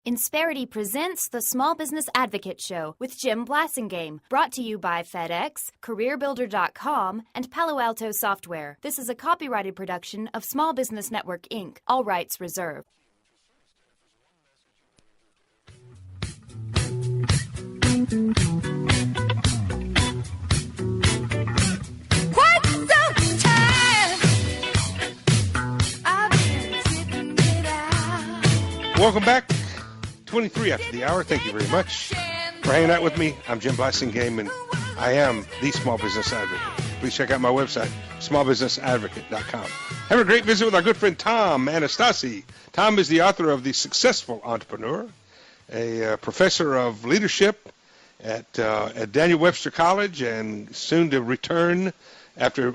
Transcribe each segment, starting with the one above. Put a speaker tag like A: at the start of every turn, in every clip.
A: Insperity presents the Small Business Advocate Show with Jim Blasingame, brought to you by FedEx, CareerBuilder.com, and Palo Alto Software. This is a copyrighted production of Small Business Network, Inc., all rights reserved.
B: Welcome back. 23 after the hour. Thank you very much for hanging out with me. I'm Jim Blasingame, and I am the Small Business Advocate. Please check out my website, smallbusinessadvocate.com. Have a great visit with our good friend Tom Anastasi. Tom is the author of The Successful Entrepreneur, a professor of leadership at Daniel Webster College, and soon to return after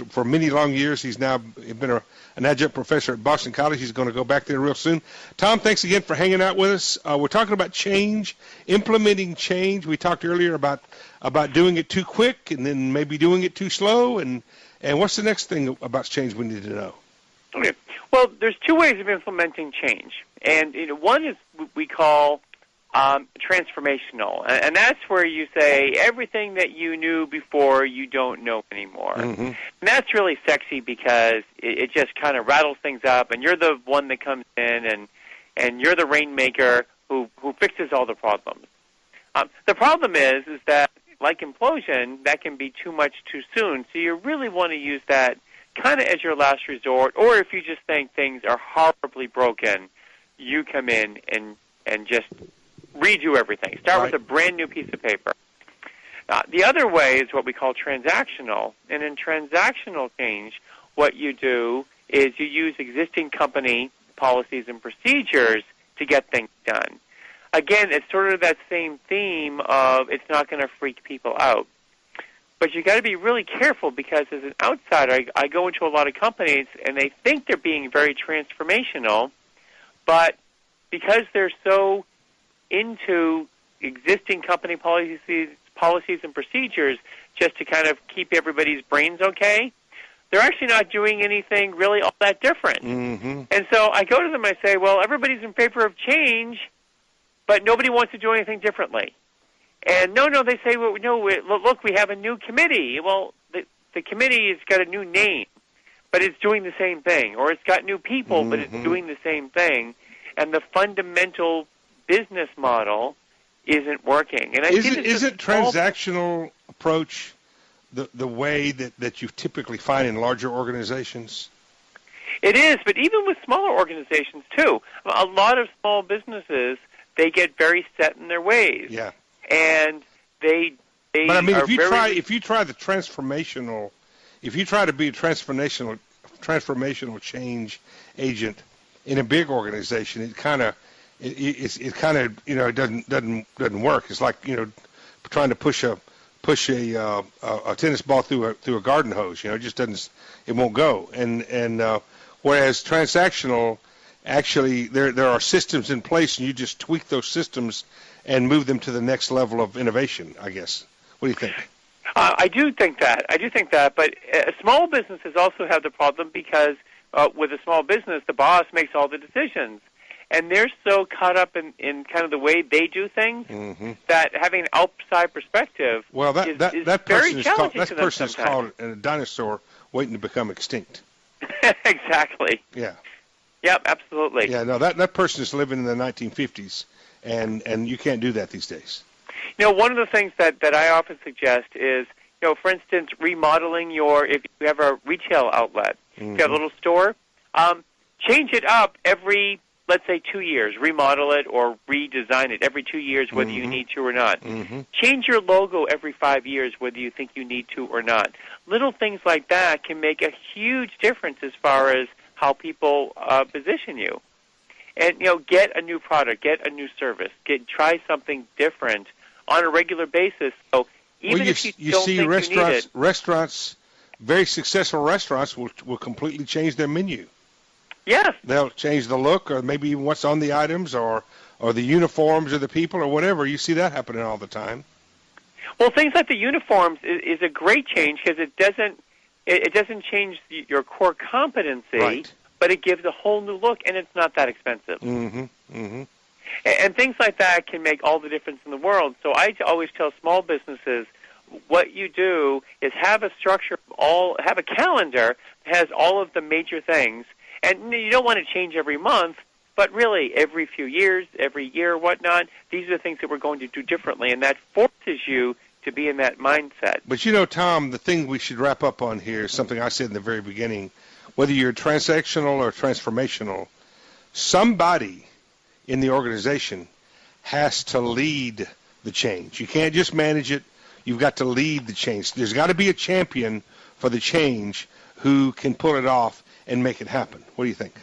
B: for many long years. He's now been an adjunct professor at Boston College. He's going to go back there real soon. Tom, thanks again for hanging out with us. We're talking about change, implementing change. We talked earlier about doing it too quick and then maybe doing it too slow. And what's the next thing about change we need to know?
C: Okay. Well, there's two ways of implementing change. And one is what we call transformational, and that's where you say everything that you knew before you don't know anymore. Mm-hmm. And that's really sexy because it just kind of rattles things up, and you're the one that comes in, and you're the rainmaker who fixes all the problems. The problem is that, like implosion, that can be too much too soon, so you really want to use that kind of as your last resort, or if you just think things are horribly broken, you come in and just redo everything. Start with a brand new piece of paper. The other way is what we call transactional. And in transactional change, what you do is you use existing company policies and procedures to get things done. Again, it's sort of that same theme of it's not going to freak people out. But you got to be really careful because as an outsider, I go into a lot of companies and they think they're being very transformational, but because they're so into existing company policies and procedures just to kind of keep everybody's brains okay, they're actually not doing anything really all that different. Mm-hmm. And so I go to them and I say, well, everybody's in favor of change, but nobody wants to do anything differently. And no, they say, well, no, look, we have a new committee. Well, the committee has got a new name, but it's doing the same thing. Or it's got new people, but it's doing the same thing. And the fundamental business model isn't working. And
B: isn't transactional approach the way that you typically find in larger organizations?
C: It is, but even with smaller organizations too. A lot of small businesses, they get very set in their ways.
B: Yeah.
C: And they
B: But I mean, if you try the transformational, if you try to be a transformational change agent in a big organization, it kind of it doesn't work. It's like trying to push a tennis ball through a garden hose. It just doesn't. It won't go. And whereas transactional, actually there are systems in place, and you just tweak those systems and move them to the next level of innovation, I guess. What do you think?
C: I do think that. But small businesses also have the problem because with a small business, the boss makes all the decisions. And they're so caught up in kind of the way they do things that having an outside perspective is very challenging to them. That person is called
B: a dinosaur waiting to become extinct.
C: Exactly.
B: Yeah.
C: Yep, absolutely.
B: Yeah, no, that person is living in the 1950s, and you can't do that these days.
C: One of the things that I often suggest is, for instance, remodeling if you have a retail outlet, if you have a little store, change it up every, let's say, 2 years. Remodel it or redesign it every 2 years, whether you need to or not. Change your logo every 5 years, whether you think you need to or not. Little things like that can make a huge difference as far as how people position you. And, get a new product, get a new service, try something different on a regular basis. So even if you don't
B: see
C: think you need it.
B: Restaurants, very successful restaurants will completely change their menu.
C: Yes.
B: They'll change the look or maybe even what's on the items or the uniforms of the people or whatever. You see that happening all the time.
C: Well, things like the uniforms is a great change because it doesn't change your core competency,
B: right.
C: but it gives a whole new look, and it's not that expensive.
B: Mm-hmm. Mm-hmm.
C: And things like that can make all the difference in the world. So I always tell small businesses, what you do is have a structure, have a calendar that has all of the major things. And you don't want to change every month, but really every few years, every year, whatnot, these are the things that we're going to do differently. And that forces you to be in that mindset.
B: But you know, Tom, the thing we should wrap up on here is something I said in the very beginning. Whether you're transactional or transformational, somebody in the organization has to lead the change. You can't just manage it. You've got to lead the change. There's got to be a champion for the change who can pull it off and make it happen. What do you think?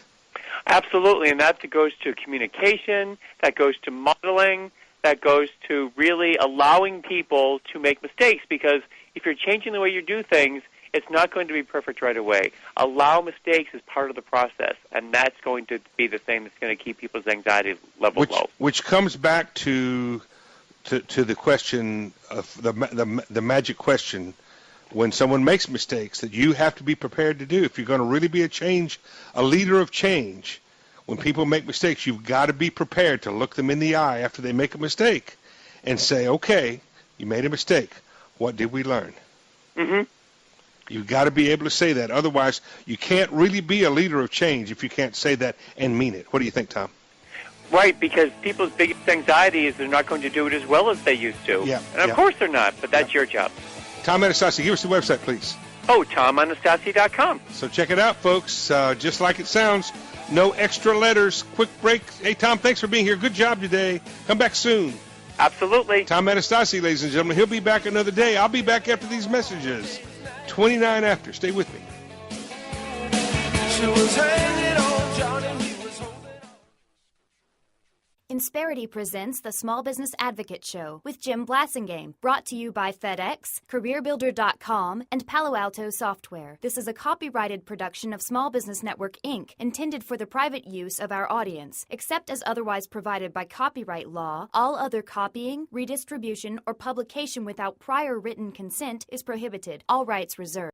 C: Absolutely, and that goes to communication, that goes to modeling, that goes to really allowing people to make mistakes, because if you're changing the way you do things, it's not going to be perfect right away. Allow mistakes as part of the process, and that's going to be the thing that's going to keep people's anxiety level low.
B: Which comes back to the question of the magic question, when someone makes mistakes that you have to be prepared to do. If you're going to really be a leader of change, when people make mistakes, you've got to be prepared to look them in the eye after they make a mistake and say, okay, you made a mistake. What did we learn?
C: Mm-hmm.
B: You've got to be able to say that. Otherwise, you can't really be a leader of change if you can't say that and mean it. What do you think, Tom?
C: Right, because people's biggest anxiety is they're not going to do it as well as they used to.
B: Yeah,
C: and of course they're not, but that's your job.
B: Tom Anastasi, give us the website, please.
C: Oh, TomAnastasi.com.
B: So check it out, folks. Just like it sounds, no extra letters. Quick break. Hey, Tom, thanks for being here. Good job today. Come back soon.
C: Absolutely.
B: Tom Anastasi, ladies and gentlemen. He'll be back another day. I'll be back after these messages. 29 after. Stay with me.
D: She was hanging on John and he was holding on.
A: Insperity presents the Small Business Advocate Show with Jim Blasingame, brought to you by FedEx, CareerBuilder.com, and Palo Alto Software. This is a copyrighted production of Small Business Network, Inc., intended for the private use of our audience. Except as otherwise provided by copyright law, all other copying, redistribution, or publication without prior written consent is prohibited. All rights reserved.